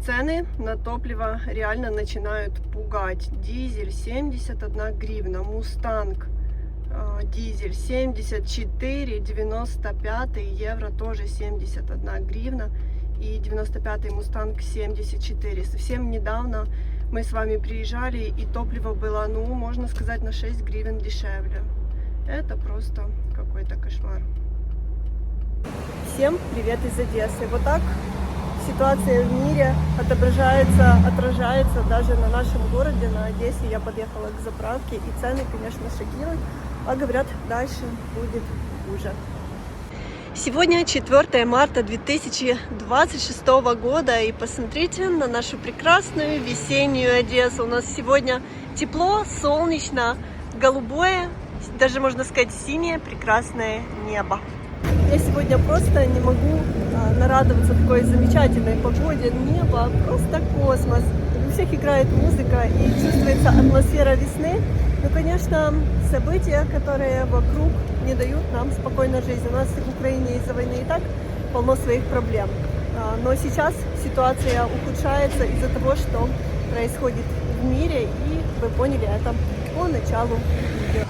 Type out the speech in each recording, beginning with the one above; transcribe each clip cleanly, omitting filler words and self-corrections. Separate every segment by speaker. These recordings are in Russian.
Speaker 1: Цены на топливо реально начинают пугать. Дизель 71 гривна, Мустанг дизель 74,95, евро тоже 71 гривна и 95-й Мустанг 74. Совсем недавно мы с вами приезжали, и топливо было, ну, можно сказать, на 6 гривен дешевле. Это просто какой-то кошмар. Всем привет из Одессы. Вот так ситуация в мире отражается даже на нашем городе, на Одессе. Я подъехала к заправке, и цены, конечно, шокируют, а говорят, дальше будет хуже. Сегодня 4 марта 2026 года, и посмотрите на нашу прекрасную весеннюю Одессу. У нас сегодня тепло, солнечно, голубое, даже можно сказать синее прекрасное небо. Я сегодня просто не могу нарадоваться такой замечательной погоде. Небо просто космос. У всех играет музыка и чувствуется атмосфера весны. Ну, конечно, события, которые вокруг не дают нам спокойно жить. У нас в Украине из-за войны и так полно своих проблем. Но сейчас ситуация ухудшается из-за того, что происходит в мире. И вы поняли это по началу видео.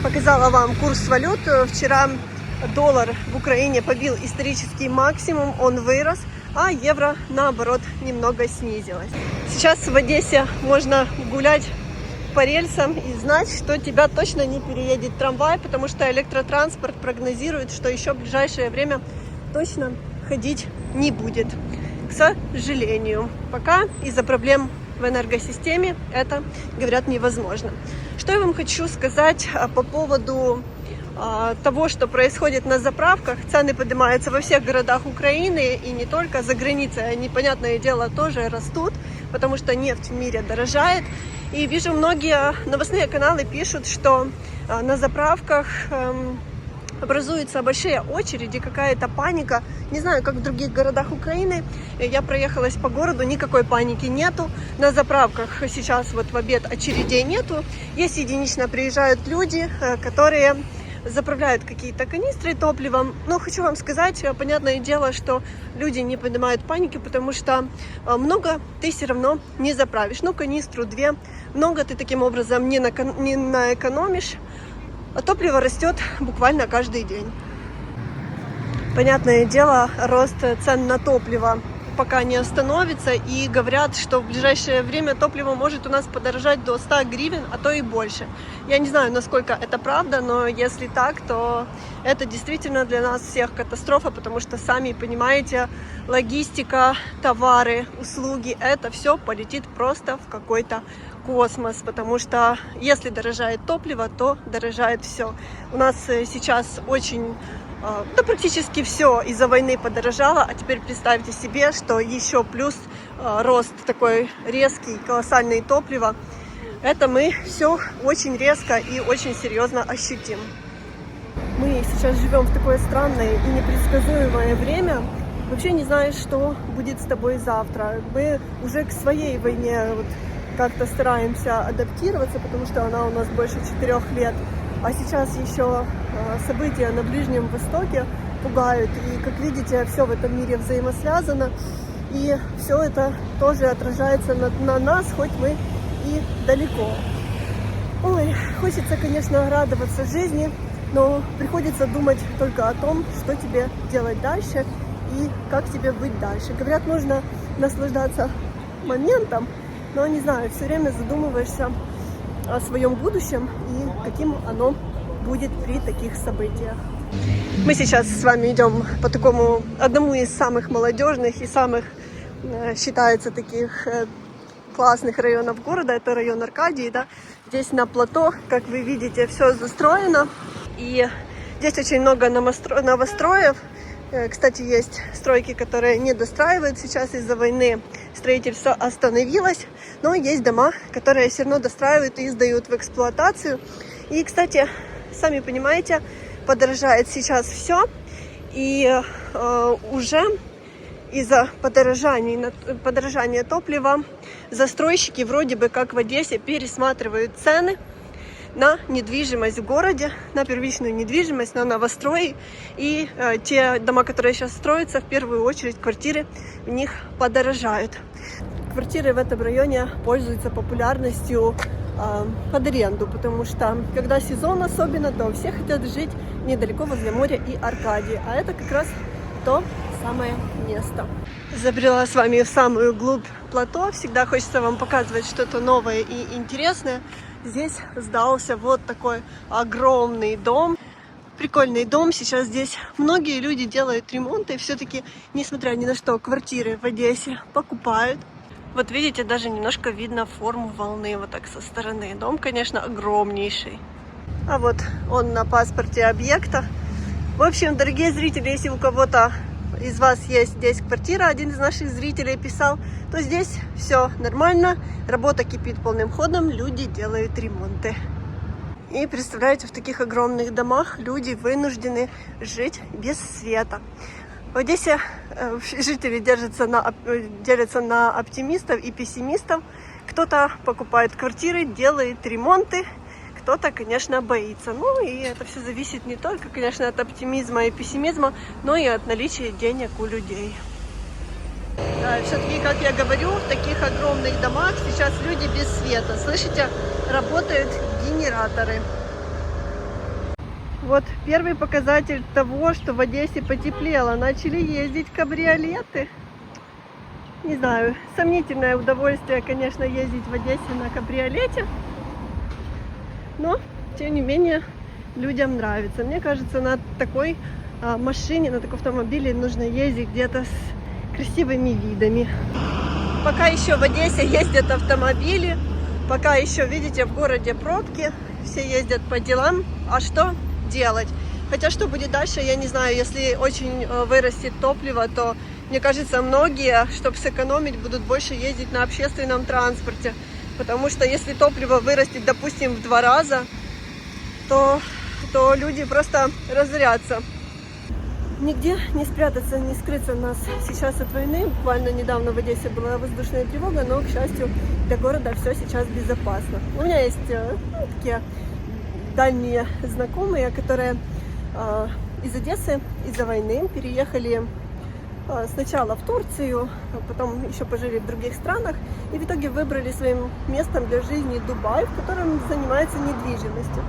Speaker 1: Показала вам курс валют. Вчера доллар в Украине побил исторический максимум, он вырос, а евро, наоборот, немного снизилось. Сейчас в Одессе можно гулять по рельсам и знать, что тебя точно не переедет трамвай, потому что электротранспорт прогнозирует, что еще в ближайшее время точно ходить не будет. К сожалению, пока из-за проблем в энергосистеме это, говорят, невозможно. Что я вам хочу сказать по поводу того, что происходит на заправках. Цены поднимаются во всех городах Украины и не только, за границей они, понятное дело, тоже растут, потому что нефть в мире дорожает. И вижу, многие новостные каналы пишут, что на заправках образуются большие очереди, какая-то паника. Не знаю, как в других городах Украины. Я проехалась по городу, никакой паники нету. На заправках сейчас вот в обед очередей нету. Есть единично приезжают люди, которые заправляют какие-то канистры топливом. Но хочу вам сказать, понятное дело, что люди не поднимают паники, потому что много ты все равно не заправишь. Ну, канистру, две. Много ты таким образом не наэкономишь. А топливо растет буквально каждый день. Понятное дело, рост цен на топливо пока не остановится. И говорят, что в ближайшее время топливо может у нас подорожать до 100 гривен, а то и больше. Я не знаю, насколько это правда, но если так, то это действительно для нас всех катастрофа, потому что, сами понимаете, логистика, товары, услуги, это все полетит просто в какой-то космос, потому что если дорожает топливо, то дорожает все. У нас сейчас очень, да, практически все из-за войны подорожало, а теперь представьте себе, что еще плюс рост такой резкий, колоссальный топлива. Это мы все очень резко и очень серьезно ощутим. Мы сейчас живем в такое странное и непредсказуемое время. Вообще не знаешь, что будет с тобой завтра. Мы уже к своей войне как-то стараемся адаптироваться, потому что она у нас больше 4 лет. А сейчас еще события на Ближнем Востоке пугают. И, как видите, все в этом мире взаимосвязано. И все это тоже отражается на нас, хоть мы и далеко. Ой, хочется, конечно, радоваться жизни, но приходится думать только о том, что тебе делать дальше и как тебе быть дальше. Говорят, нужно наслаждаться моментом, но, не знаю, все время задумываешься о своем будущем и каким оно будет при таких событиях. Мы сейчас с вами идем по такому одному из самых молодежных и самых, считается, таких классных районов города. Это район Аркадии, да. Здесь на плато, как вы видите, все застроено. И здесь очень много новостроев. Кстати, есть стройки, которые не достраивают сейчас из-за войны. Строительство остановилось, но есть дома, которые все равно достраивают и сдают в эксплуатацию. И, кстати, сами понимаете, подорожает сейчас все. И уже из-за подорожания топлива застройщики вроде бы как в Одессе пересматривают цены на недвижимость в городе, на первичную недвижимость, на новострои. И те дома, которые сейчас строятся, в первую очередь квартиры в них подорожают. Квартиры в этом районе пользуются популярностью под аренду, потому что когда сезон особенно, то все хотят жить недалеко возле моря и Аркадии, а это как раз то самое место. Забрела с вами в самую глубь плато, всегда хочется вам показывать что-то новое и интересное. Здесь сдался вот такой огромный дом, прикольный дом, сейчас здесь многие люди делают ремонт, и все-таки, несмотря ни на что, квартиры в Одессе покупают. Вот видите, даже немножко видно форму волны вот так со стороны. Дом, конечно, огромнейший. А вот он на паспорте объекта. В общем, дорогие зрители, если у кого-то из вас есть здесь квартира, один из наших зрителей писал, то здесь все нормально, работа кипит полным ходом, люди делают ремонты. И представляете, в таких огромных домах люди вынуждены жить без света. В Одессе жители делятся на оптимистов и пессимистов. Кто-то покупает квартиры, делает ремонты, кто-то, конечно, боится. Ну и это все зависит не только, конечно, от оптимизма и пессимизма, но и от наличия денег у людей. Да, все-таки, как я говорю, в таких огромных домах сейчас люди без света. Слышите, работают генераторы. Вот первый показатель того, что в Одессе потеплело. Начали ездить кабриолеты. Не знаю, сомнительное удовольствие, конечно, ездить в Одессе на кабриолете. Но, тем не менее, людям нравится. Мне кажется, на такой машине, на таком автомобиле нужно ездить где-то с красивыми видами. Пока еще в Одессе ездят автомобили, пока еще, видите, в городе пробки, все ездят по делам. А что делать? Хотя что будет дальше, я не знаю. Если очень вырастет топливо, то, мне кажется, многие, чтобы сэкономить, будут больше ездить на общественном транспорте. Потому что если топливо вырастет, допустим, в 2 раза, то люди просто разорятся. Нигде не спрятаться, не скрыться нас сейчас от войны. Буквально недавно в Одессе была воздушная тревога, но, к счастью, для города все сейчас безопасно. У меня есть такие дальние знакомые, которые из Одессы из-за войны переехали сначала в Турцию, а потом еще пожили в других странах, и в итоге выбрали своим местом для жизни Дубай, в котором занимаются недвижимостью.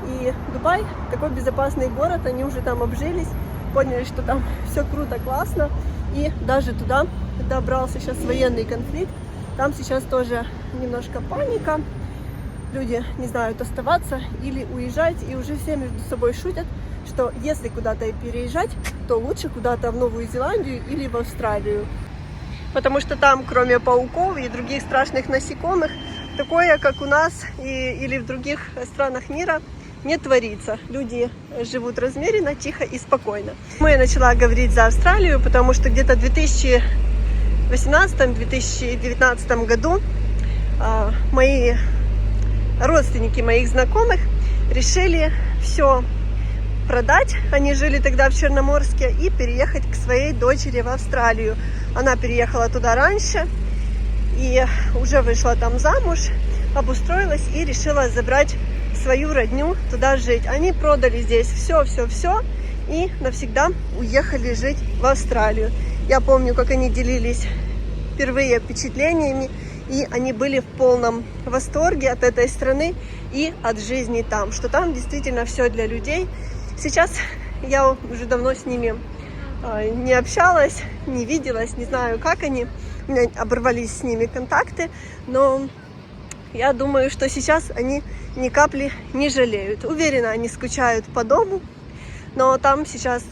Speaker 1: И Дубай такой безопасный город, они уже там обжились, поняли, что там все круто, классно, и даже туда добрался сейчас военный конфликт, там сейчас тоже немножко паника, люди не знают, оставаться или уезжать, и уже все между собой шутят, что если куда-то переезжать, то лучше куда-то в Новую Зеландию или в Австралию. Потому что там, кроме пауков и других страшных насекомых, такое, как у нас или в других странах мира, не творится. Люди живут размеренно, тихо и спокойно. Я начала говорить за Австралию, потому что где-то в 2018-2019 году мои родственники моих знакомых решили все продать. Они жили тогда в Черноморске, и переехать к своей дочери в Австралию. Она переехала туда раньше и уже вышла там замуж, обустроилась и решила забрать свою родню туда жить. Они продали здесь все и навсегда уехали жить в Австралию. Я помню, как они делились впервые впечатлениями, и они были в полном восторге от этой страны и от жизни там, что там действительно все для людей. Сейчас я уже давно с ними не общалась, не виделась, не знаю, как они. У меня оборвались с ними контакты, но я думаю, что сейчас они ни капли не жалеют. Уверена, они скучают по дому, но там сейчас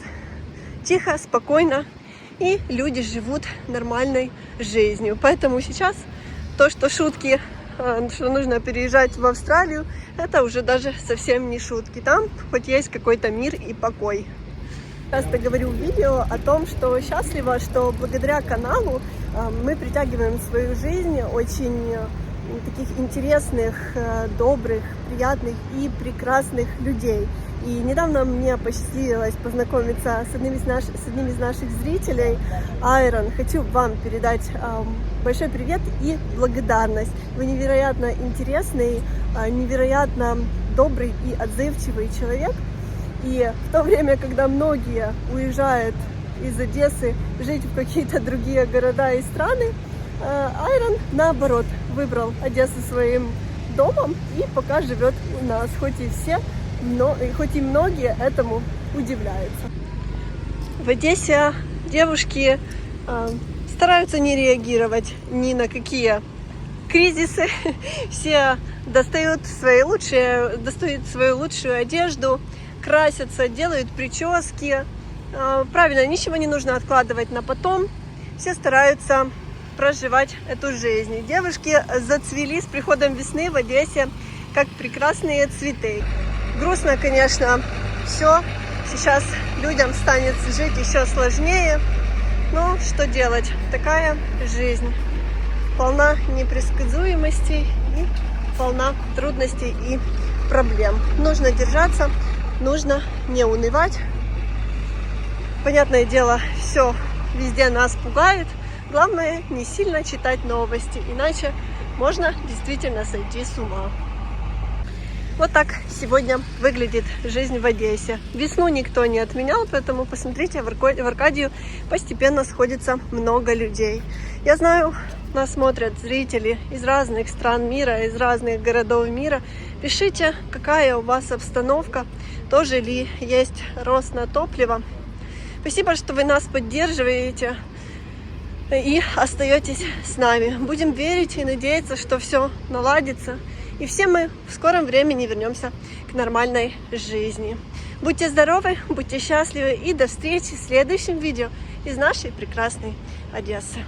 Speaker 1: тихо, спокойно, и люди живут нормальной жизнью. Поэтому сейчас то, что шутки, что нужно переезжать в Австралию, это уже даже совсем не шутки. Там хоть есть какой-то мир и покой. Часто говорю в видео о том, что счастлива, что благодаря каналу мы притягиваем в свою жизнь очень таких интересных, добрых, приятных и прекрасных людей. И недавно мне посчастливилось познакомиться с одним из наших зрителей, Айрон. Хочу вам передать большой привет и благодарность. Вы невероятно интересный, невероятно добрый и отзывчивый человек. И в то время, когда многие уезжают из Одессы жить в какие-то другие города и страны, Айрон, наоборот, выбрал Одессу своим домом и пока живет у нас, хоть и многие этому удивляются. В Одессе девушки стараются не реагировать ни на какие кризисы. Все достают свою лучшую одежду, красятся, делают прически. Правильно, ничего не нужно откладывать на потом. Все стараются проживать эту жизнь. Девушки зацвели с приходом весны в Одессе, как прекрасные цветы. Грустно, конечно, все. Сейчас людям станет жить еще сложнее. Но что делать? Такая жизнь. Полна непредсказуемостей и полна трудностей и проблем. Нужно держаться, нужно не унывать. Понятное дело, все везде нас пугает. Главное, не сильно читать новости, иначе можно действительно сойти с ума. Вот так сегодня выглядит жизнь в Одессе. Весну никто не отменял, поэтому посмотрите, в Аркадию постепенно сходится много людей. Я знаю, нас смотрят зрители из разных стран мира, из разных городов мира. Пишите, какая у вас обстановка, тоже ли есть рост на топливо. Спасибо, что вы нас поддерживаете и остаетесь с нами. Будем верить и надеяться, что все наладится. И все мы в скором времени вернемся к нормальной жизни. Будьте здоровы, будьте счастливы и до встречи в следующем видео из нашей прекрасной Одессы.